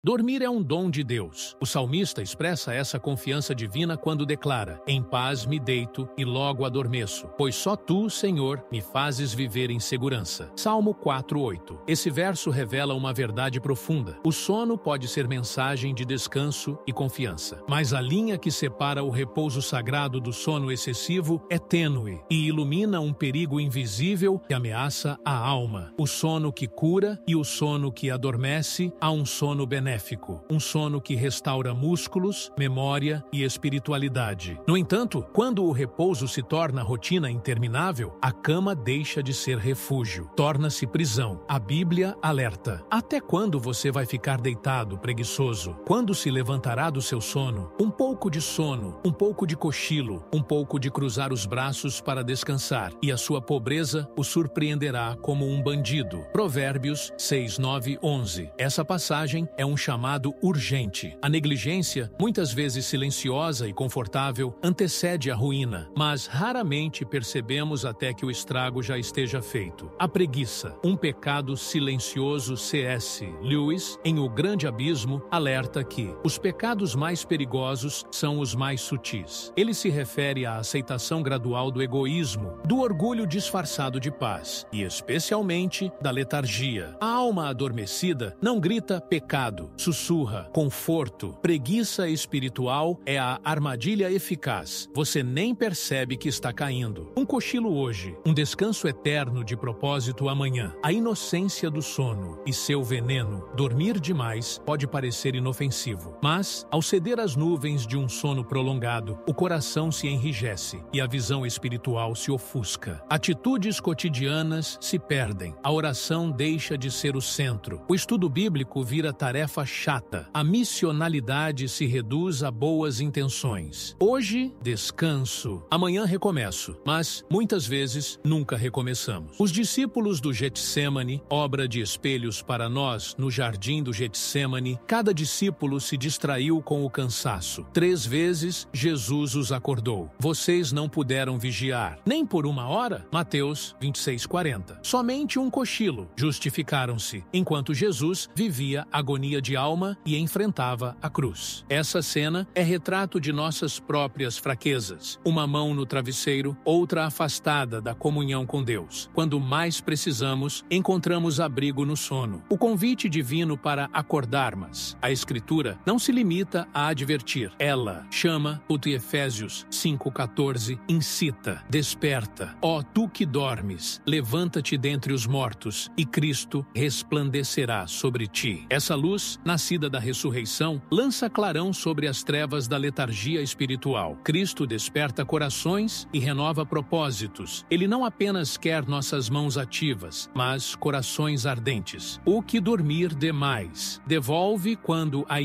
Dormir é um dom de Deus. O salmista expressa essa confiança divina quando declara: em paz me deito e logo adormeço, pois só tu, Senhor, me fazes viver em segurança. Salmo 4:8. Esse verso revela uma verdade profunda. O sono pode ser mensagem de descanso e confiança, mas a linha que separa o repouso sagrado do sono excessivo é tênue e ilumina um perigo invisível que ameaça a alma. O sono que cura e o sono que adormece. Há um sono benéfico, um sono que restaura músculos, memória e espiritualidade. No entanto, quando o repouso se torna rotina interminável, a cama deixa de ser refúgio, torna-se prisão. A Bíblia alerta: até quando você vai ficar deitado, preguiçoso? Quando se levantará do seu sono? Um pouco de sono, um pouco de cochilo, um pouco de cruzar os braços para descansar, e a sua pobreza o surpreenderá como um bandido. Provérbios 6, 9, 11. Essa passagem é um chamado urgente. A negligência, muitas vezes silenciosa e confortável, antecede a ruína, mas raramente percebemos até que o estrago já esteja feito. A preguiça, um pecado silencioso. C.S. Lewis, em O Grande Abismo, alerta que os pecados mais perigosos são os mais sutis. Ele se refere à aceitação gradual do egoísmo, do orgulho disfarçado de paz e, especialmente, da letargia. A alma adormecida não grita pecado, sussurra conforto. Preguiça espiritual é a armadilha eficaz. Você nem percebe que está caindo. Um cochilo hoje, um descanso eterno de propósito amanhã. A inocência do sono e seu veneno. Dormir demais pode parecer inofensivo, mas, ao ceder às nuvens de um sono prolongado, o coração se enrijece e a visão espiritual se ofusca. Atitudes cotidianas se perdem. A oração deixa de ser o centro. O estudo bíblico vira tarefa chata. A missionalidade se reduz a boas intenções. Hoje, descanso. Amanhã recomeço. Mas, muitas vezes, nunca recomeçamos. Os discípulos do Getsemane, obra de espelhos para nós no jardim do Getsemane, cada discípulo se distraiu com o cansaço. 3 vezes, Jesus os acordou. Vocês não puderam vigiar, nem por 1 hora? Mateus 26:40. Somente um cochilo. Justificaram-se, enquanto Jesus vivia agonia de alma e enfrentava a cruz. Essa cena é retrato de nossas próprias fraquezas. Uma mão no travesseiro, outra afastada da comunhão com Deus. Quando mais precisamos, encontramos abrigo no sono. O convite divino para acordarmos. A Escritura não se limita a advertir. Ela chama, o de Efésios 5:14, incita, desperta. Ó tu que dormes, levanta-te dentre os mortos, e Cristo resplandecerá sobre ti. Essa luz, nascida da ressurreição, lança clarão sobre as trevas da letargia espiritual. Cristo desperta corações e renova propósitos. Ele não apenas quer nossas mãos ativas, mas corações ardentes. O que dormir demais devolve quando a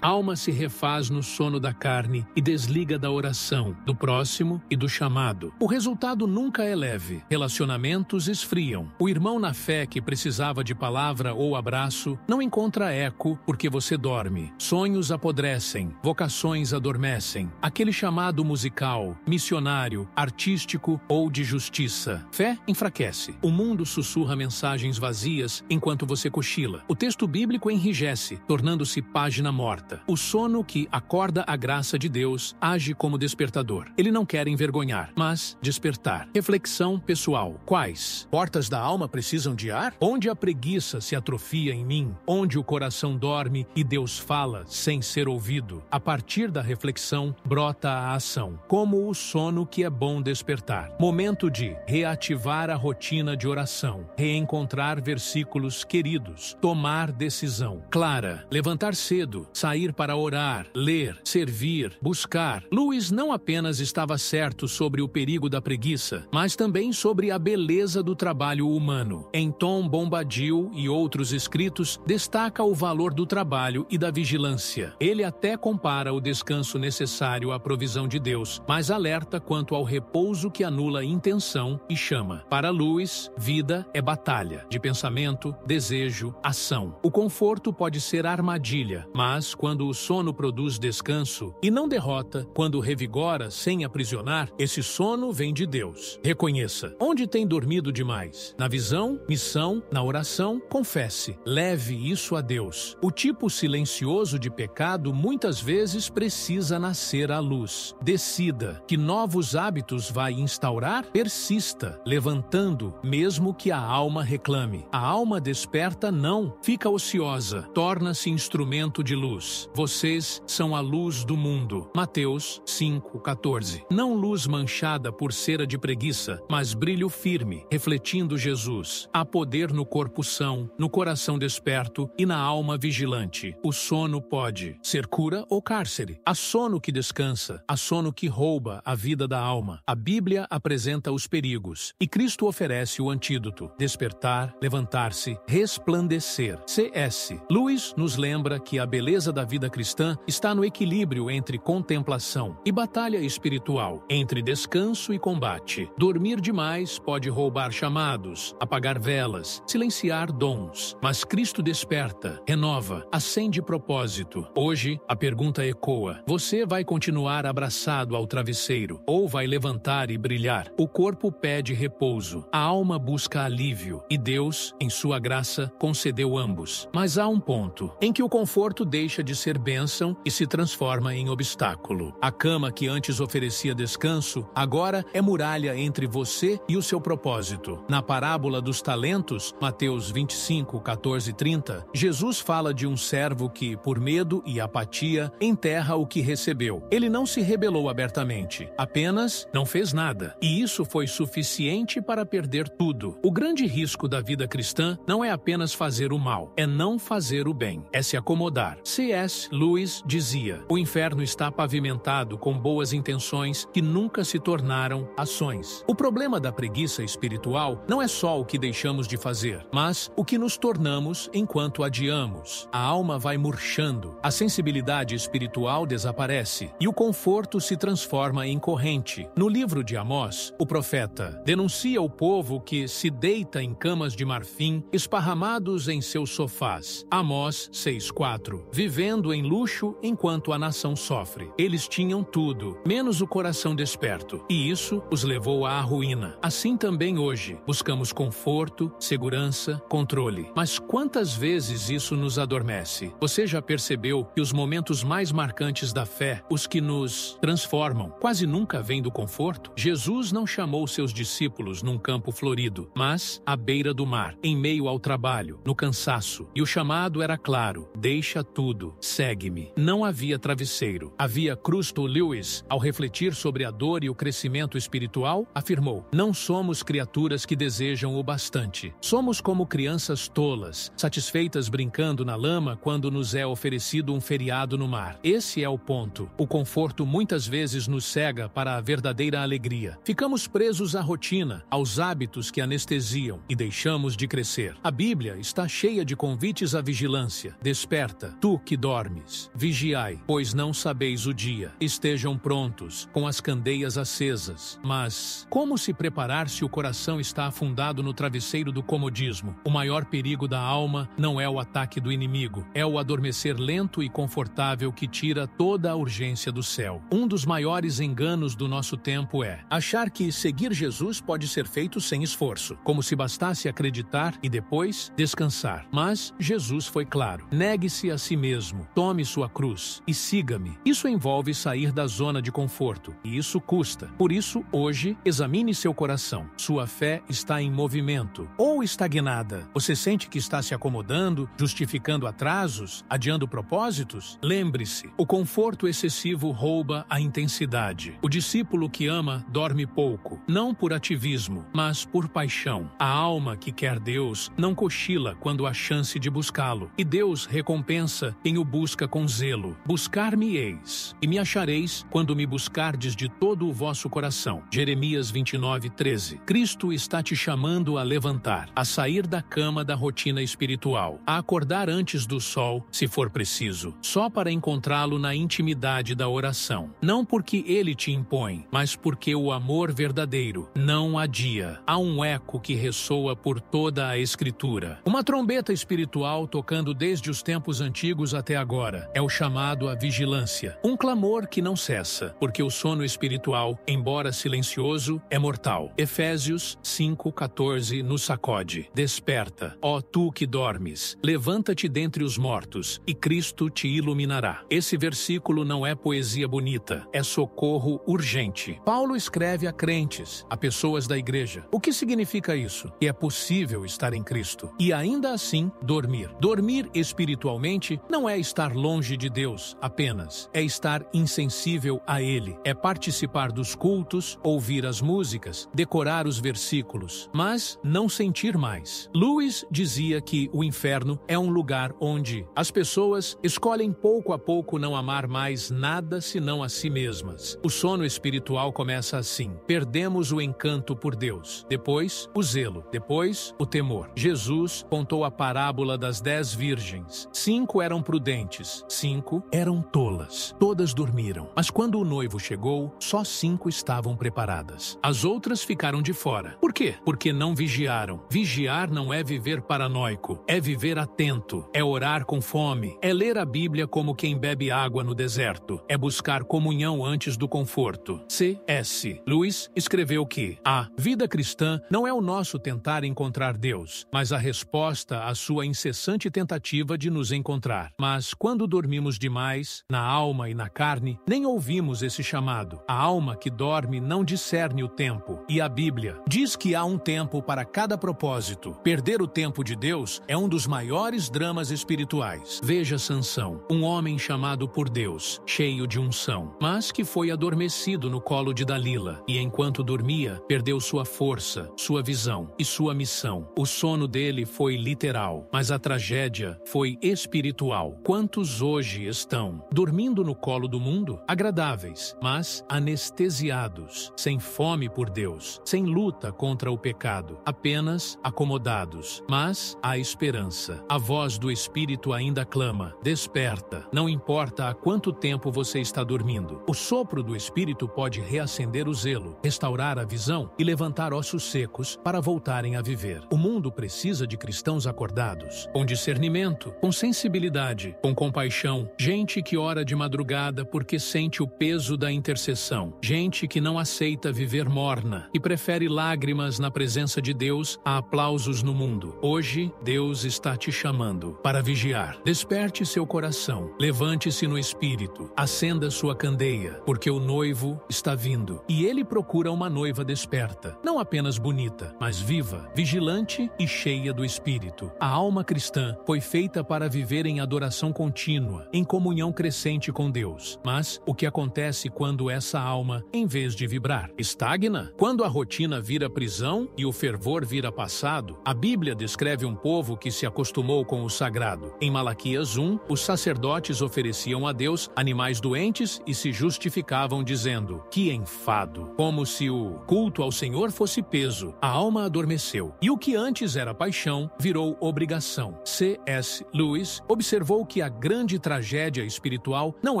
alma se refaz no sono da carne e desliga da oração, do próximo e do chamado. O resultado nunca é leve. Relacionamentos esfriam. O irmão na fé que precisava de palavra ou abraço não encontra eco porque você dorme. Sonhos apodrecem, vocações adormecem. Aquele chamado musical, missionário, artístico ou de justiça. Fé enfraquece. O mundo sussurra mensagens vazias enquanto você cochila. O texto bíblico enrijece, tornando-se página morta. O sono que acorda a graça de Deus age como despertador. Ele não quer envergonhar, mas despertar. Reflexão pessoal. Quais portas da alma precisam de ar? Onde a preguiça se atrofia em mim? Onde o coração dorme e Deus fala sem ser ouvido? A partir da reflexão, brota a ação, como o sono que é bom despertar. Momento de reativar a rotina de oração, reencontrar versículos queridos, tomar decisão clara, levantar cedo, sair para orar, ler, servir, buscar. Lewis não apenas estava certo sobre o perigo da preguiça, mas também sobre a beleza do trabalho humano. Em Tom Bombadil e outros escritos, destaca o valor do trabalho e da vigilância. Ele até compara o descanso necessário à provisão de Deus, mas alerta quanto ao repouso que anula a intenção e chama. Para Lewis, vida é batalha, de pensamento, desejo, ação. O conforto pode ser armadilha, mas quando o sono produz descanso e não derrota, quando revigora sem aprisionar, esse sono vem de Deus. Reconheça. Onde tem dormido demais? Na visão, missão, na oração, confesse. Leve isso a Deus. Deus. O tipo silencioso de pecado muitas vezes precisa nascer à luz. Decida que novos hábitos vai instaurar, persista, levantando, mesmo que a alma reclame. A alma desperta não, fica ociosa, torna-se instrumento de luz. Vocês são a luz do mundo. Mateus 5:14. Não luz manchada por cera de preguiça, mas brilho firme, refletindo Jesus. Há poder no corpo são, no coração desperto e na alma vigilante. O sono pode ser cura ou cárcere. Há sono que descansa, há sono que rouba a vida da alma. A Bíblia apresenta os perigos e Cristo oferece o antídoto: despertar, levantar-se, resplandecer. C.S. Lewis nos lembra que a beleza da vida cristã está no equilíbrio entre contemplação e batalha espiritual, entre descanso e combate. Dormir demais pode roubar chamados, apagar velas, silenciar dons. Mas Cristo desperta, renova, acende propósito. Hoje, a pergunta ecoa: você vai continuar abraçado ao travesseiro ou vai levantar e brilhar? O corpo pede repouso, a alma busca alívio e Deus, em sua graça, concedeu ambos. Mas há um ponto em que o conforto deixa de ser bênção e se transforma em obstáculo. A cama que antes oferecia descanso, agora é muralha entre você e o seu propósito. Na parábola dos talentos, Mateus 25:14 e 30, Jesus fala de um servo que, por medo e apatia, enterra o que recebeu. Ele não se rebelou abertamente, apenas não fez nada. E isso foi suficiente para perder tudo. O grande risco da vida cristã não é apenas fazer o mal, é não fazer o bem, é se acomodar. C.S. Lewis dizia: o inferno está pavimentado com boas intenções que nunca se tornaram ações. O problema da preguiça espiritual não é só o que deixamos de fazer, mas o que nos tornamos enquanto adiamos. A alma vai murchando, a sensibilidade espiritual desaparece e o conforto se transforma em corrente. No livro de Amós, o profeta denuncia o povo que se deita em camas de marfim, esparramados em seus sofás. Amós 6:4. Vivendo em luxo enquanto a nação sofre. Eles tinham tudo, menos o coração desperto, e isso os levou à ruína. Assim também hoje, buscamos conforto, segurança, controle. Mas quantas vezes isso nos adormece? Você já percebeu que os momentos mais marcantes da fé, os que nos transformam, quase nunca vêm do conforto? Jesus não chamou seus discípulos num campo florido, mas à beira do mar, em meio ao trabalho, no cansaço. E o chamado era claro: deixa tudo, segue-me. Não havia travesseiro, havia cruz. Lewis, ao refletir sobre a dor e o crescimento espiritual, afirmou: não somos criaturas que desejam o bastante. Somos como crianças tolas, satisfeitas brincando na lama quando nos é oferecido um feriado no mar. Esse é o ponto. O conforto muitas vezes nos cega para a verdadeira alegria. Ficamos presos à rotina, aos hábitos que anestesiam e deixamos de crescer. A Bíblia está cheia de convites à vigilância. Desperta, tu que dormes. Vigiai, pois não sabeis o dia. Estejam prontos, com as candeias acesas. Mas como se preparar se o coração está afundado no travesseiro do comodismo? O maior perigo da alma não é o ataque do inimigo, é o adormecer lento e confortável que tira toda a urgência do céu. Um dos maiores enganos do nosso tempo é achar que seguir Jesus pode ser feito sem esforço, como se bastasse acreditar e depois descansar. Mas Jesus foi claro: negue-se a si mesmo, tome sua cruz e siga-me. Isso envolve sair da zona de conforto, e isso custa. Por isso, hoje, examine seu coração. Sua fé está em movimento ou estagnada? Você sente que está se acomodando, justificando atrasos, adiando propósitos? Lembre-se, o conforto excessivo rouba a intensidade. O discípulo que ama dorme pouco, não por ativismo, mas por paixão. A alma que quer Deus não cochila quando há chance de buscá-lo, e Deus recompensa quem o busca com zelo. Buscar-me-eis, e me achareis quando me buscardes de todo o vosso coração. Jeremias 29:13. Cristo está te chamando a levantar, a sair da cama da rotina espiritual, a acordar antes do sol, se for preciso, só para encontrá-lo na intimidade da oração. Não porque ele te impõe, mas porque o amor verdadeiro não adia. Há um eco que ressoa por toda a Escritura. Uma trombeta espiritual tocando desde os tempos antigos até agora. É o chamado à vigilância. Um clamor que não cessa, porque o sono espiritual, embora silencioso, é mortal. Efésios 5:14 nos sacode. Desperta, ó tu que dormes, levanta levanta-te dentre os mortos, e Cristo te iluminará. Esse versículo não é poesia bonita, é socorro urgente. Paulo escreve a crentes, a pessoas da igreja. O que significa isso? Que é possível estar em Cristo e ainda assim dormir. Dormir espiritualmente não é estar longe de Deus apenas, é estar insensível a Ele, é participar dos cultos, ouvir as músicas, decorar os versículos, mas não sentir mais. Lewis dizia que o inferno é um lugar onde as pessoas escolhem pouco a pouco não amar mais nada senão a si mesmas. O sono espiritual começa assim: perdemos o encanto por Deus, depois o zelo, depois o temor. Jesus contou a parábola das 10 virgens. 5 eram prudentes, 5 eram tolas. Todas dormiram, mas quando o noivo chegou, só 5 estavam preparadas. As outras ficaram de fora. Por quê? Porque não vigiaram. Vigiar não é viver paranoico, é viver atento, é orar com fome, é ler a Bíblia como quem bebe água no deserto, é buscar comunhão antes do conforto. C.S. Lewis escreveu que a vida cristã não é o nosso tentar encontrar Deus, mas a resposta à sua incessante tentativa de nos encontrar. Mas quando dormimos demais, na alma e na carne, nem ouvimos esse chamado. A alma que dorme não discerne o tempo, e a Bíblia diz que há um tempo para cada propósito. Perder o tempo de Deus é um dos maiores dramas espirituais. Veja Sansão, um homem chamado por Deus, cheio de unção, mas que foi adormecido no colo de Dalila, e enquanto dormia, perdeu sua força, sua visão e sua missão. O sono dele foi literal, mas a tragédia foi espiritual. Quantos hoje estão dormindo no colo do mundo? Agradáveis, mas anestesiados, sem fome por Deus, sem luta contra o pecado, apenas acomodados. Mas há esperança. A voz do Espírito ainda clama: desperta. Não importa há quanto tempo você está dormindo. O sopro do Espírito pode reacender o zelo, restaurar a visão e levantar ossos secos para voltarem a viver. O mundo precisa de cristãos acordados, com discernimento, com sensibilidade, com compaixão, gente que ora de madrugada porque sente o peso da intercessão, gente que não aceita viver morna e prefere lágrimas na presença de Deus a aplausos no mundo. Hoje, Deus está te chamando para vigiar. Desperte seu coração, levante-se no Espírito, acenda sua candeia, porque o noivo está vindo, e ele procura uma noiva desperta, não apenas bonita, mas viva, vigilante e cheia do Espírito. A alma cristã foi feita para viver em adoração contínua, em comunhão crescente com Deus. Mas o que acontece quando essa alma, em vez de vibrar, estagna? Quando a rotina vira prisão e o fervor vira passado? A Bíblia descreve um povo que se acostumou com o sagrado. Em Malaquias 1, os sacerdotes ofereciam a Deus animais doentes e se justificavam dizendo: que enfado! Como se o culto ao Senhor fosse peso. A alma adormeceu, e o que antes era paixão virou obrigação. C.S. Lewis observou que a grande tragédia espiritual não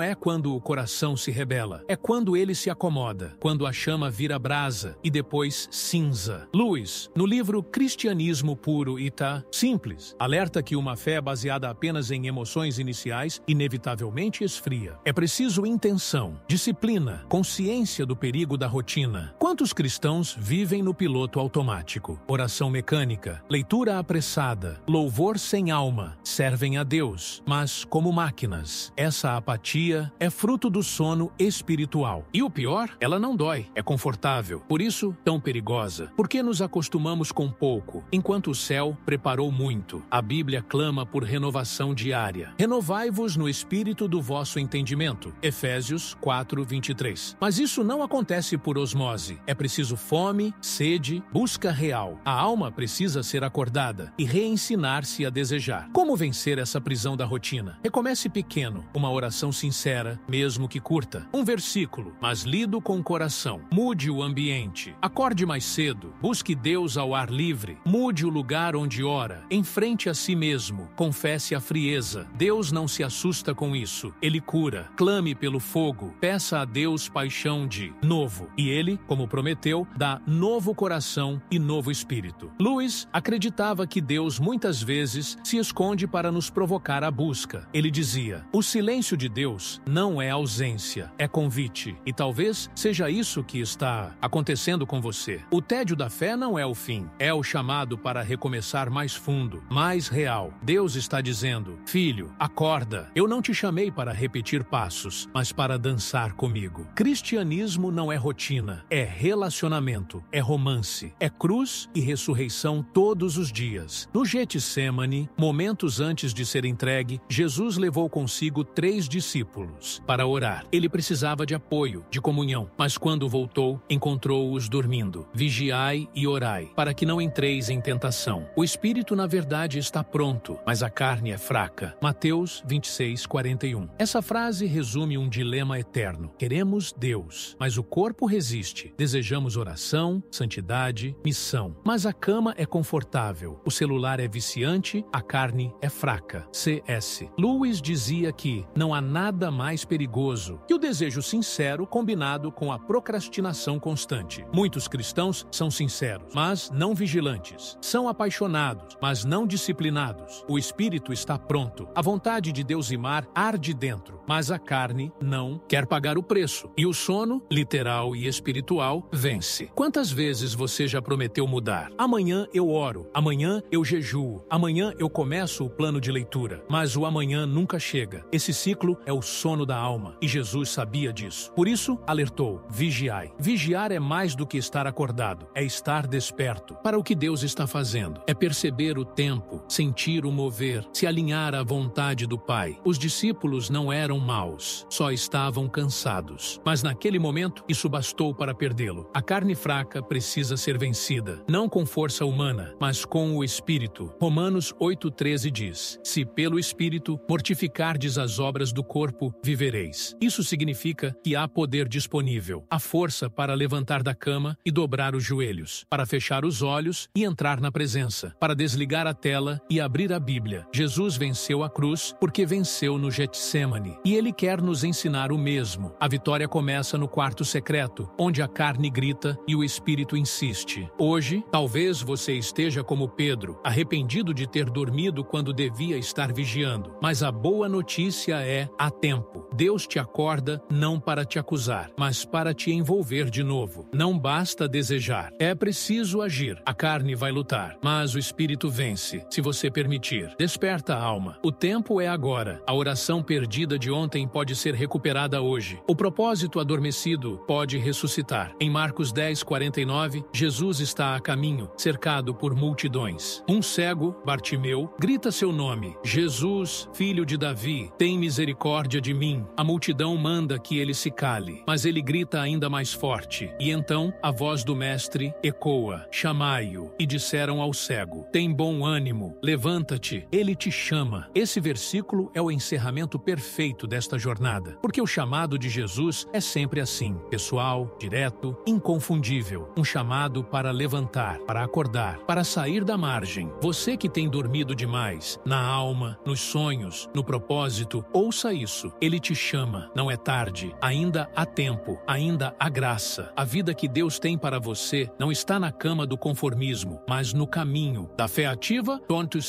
é quando o coração se rebela, é quando ele se acomoda, quando a chama vira brasa e depois cinza. Lewis, no livro Cristianismo Puro e Simples, alerta que uma fé baseada apenas em emoções iniciais inevitavelmente esfria. É preciso intenção, disciplina, consciência do perigo da rotina. Quantos cristãos vivem no piloto automático? Oração mecânica, leitura apressada, louvor sem alma, servem a Deus, mas como máquinas. Essa apatia é fruto do sono espiritual. E o pior, ela não dói, é confortável. Por isso, tão perigosa. Porque nos acostumamos com pouco, enquanto o céu preparou muito. A Bíblia clama por renovação diária. Renovai-vos no espírito do vosso entendimento. Efésios 4:23. Mas isso não acontece por osmose. É preciso fome, sede, busca real. A alma precisa ser acordada e reensinar-se a desejar. Como vencer essa prisão da rotina? Recomece pequeno, uma oração sincera, mesmo que curta. Um versículo, mas lido com o coração. Mude o ambiente. Acorde mais cedo. Busque Deus ao ar livre. Mude o lugar onde ora. Enfrente a si mesmo. Confesse a frieza. Deus não se assusta com isso. Ele cura. Clame pelo fogo. Peça a Deus paixão de novo. E Ele, como prometeu, dá novo coração e novo espírito. Lewis acreditava que Deus muitas vezes se esconde para nos provocar a busca. Ele dizia: o silêncio de Deus não é ausência, é convite. E talvez seja isso que está acontecendo com você. O tédio da fé não é o fim, é o chamado para recomeçar mais fundo, mais real. espiritual. Deus está dizendo: filho, acorda. Eu não te chamei para repetir passos, mas para dançar comigo. Cristianismo não é rotina, é relacionamento, é romance, é cruz e ressurreição todos os dias. No Getsemane, momentos antes de ser entregue, Jesus levou consigo 3 discípulos para orar. Ele precisava de apoio, de comunhão, mas quando voltou, encontrou-os dormindo. Vigiai e orai, para que não entreis em tentação. O espírito, na verdade, está pronto, mas a carne é fraca. Mateus 26:41. Essa frase resume um dilema eterno. Queremos Deus, mas o corpo resiste. Desejamos oração, santidade, missão. Mas a cama é confortável, o celular é viciante, a carne é fraca. C.S. Lewis dizia que não há nada mais perigoso que o desejo sincero combinado com a procrastinação constante. Muitos cristãos são sinceros, mas não vigilantes. São apaixonados, mas não disciplinados. O espírito está pronto. A vontade de Deus imar arde dentro, mas a carne não quer pagar o preço. E o sono, literal e espiritual, vence. Quantas vezes você já prometeu mudar? Amanhã eu oro, amanhã eu jejuo, amanhã eu começo o plano de leitura. Mas o amanhã nunca chega. Esse ciclo é o sono da alma, e Jesus sabia disso. Por isso, alertou: vigiai. Vigiar é mais do que estar acordado, é estar desperto para o que Deus está fazendo. É perceber o tempo, sentir o mover, se alinhar à vontade do Pai. Os discípulos não eram maus, só estavam cansados. Mas naquele momento, isso bastou para perdê-lo. A carne fraca precisa ser vencida, não com força humana, mas com o Espírito. Romanos 8:13 diz: se pelo Espírito mortificardes as obras do corpo, vivereis. Isso significa que há poder disponível, a força para levantar da cama e dobrar os joelhos, para fechar os olhos e entrar na presença, para desligar a tela e abrir a Bíblia. Jesus venceu a cruz porque venceu no Getsemane, e Ele quer nos ensinar o mesmo. A vitória começa no quarto secreto, onde a carne grita e o Espírito insiste. Hoje, talvez você esteja como Pedro, arrependido de ter dormido quando devia estar vigiando. Mas a boa notícia é: há tempo. Deus te acorda não para te acusar, mas para te envolver de novo. Não basta desejar, é preciso agir. A carne vai lutar, mas o Espírito vence, se você permitir. Desperta a alma. O tempo é agora. A oração perdida de ontem pode ser recuperada hoje. O propósito adormecido pode ressuscitar. Em Marcos 10:49, Jesus está a caminho, cercado por multidões. Um cego, Bartimeu, grita seu nome: Jesus, filho de Davi, tem misericórdia de mim. A multidão manda que ele se cale, mas ele grita ainda mais forte. E então a voz do mestre ecoa: chamai-o. E disseram ao cego: tem bom ânimo, levanta-te, ele te chama. Esse versículo é o encerramento perfeito desta jornada, porque o chamado de Jesus é sempre assim, pessoal, direto, inconfundível. Um chamado para levantar, para acordar, para sair da margem. Você que tem dormido demais, na alma, nos sonhos, no propósito, ouça isso. Ele te chama, não é tarde, ainda há tempo, ainda há graça. A vida que Deus tem para você não está na cama do conformismo, mas no caminho da fé ativa.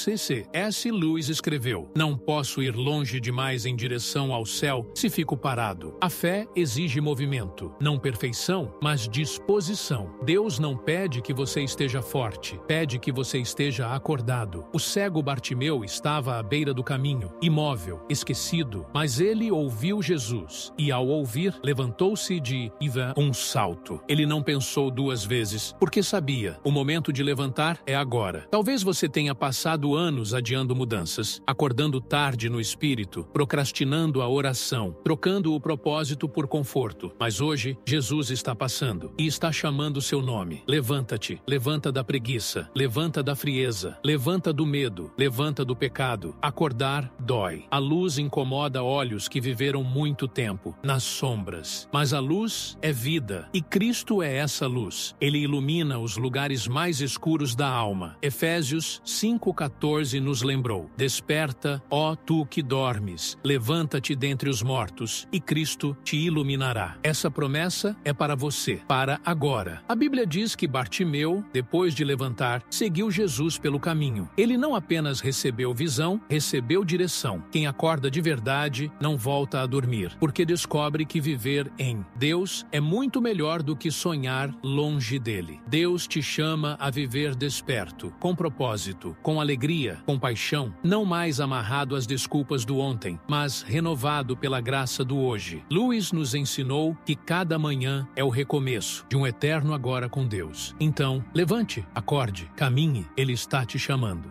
C.S. Lewis escreveu: não posso ir longe demais em direção ao céu se fico parado. A fé exige movimento, não perfeição, mas disposição. Deus não pede que você esteja forte, pede que você esteja acordado. O cego Bartimeu estava à beira do caminho, imóvel, esquecido, mas ele ouviu Jesus e, ao ouvir, levantou-se de um salto. Ele não pensou 2 vezes, porque sabia: o momento de levantar é agora. Talvez você tenha passado anos adiando mudanças, acordando tarde no espírito, procrastinando a oração, trocando o propósito por conforto. Mas hoje, Jesus está passando e está chamando seu nome. Levanta-te, levanta da preguiça, levanta da frieza, levanta do medo, levanta do pecado. Acordar dói. A luz incomoda olhos que viveram muito tempo nas sombras. Mas a luz é vida, e Cristo é essa luz. Ele ilumina os lugares mais escuros da alma. Efésios 5:14 nos lembrou: desperta, ó tu que dormes, levanta-te dentre os mortos, e Cristo te iluminará. Essa promessa é para você, para agora. A Bíblia diz que Bartimeu, depois de levantar, seguiu Jesus pelo caminho. Ele não apenas recebeu visão, recebeu direção. Quem acorda de verdade não volta volta a dormir, porque descobre que viver em Deus é muito melhor do que sonhar longe dele. Deus te chama a viver desperto, com propósito, com alegria, com paixão, não mais amarrado às desculpas do ontem, mas renovado pela graça do hoje. Lewis nos ensinou que cada manhã é o recomeço de um eterno agora com Deus. Então, levante, acorde, caminhe, Ele está te chamando.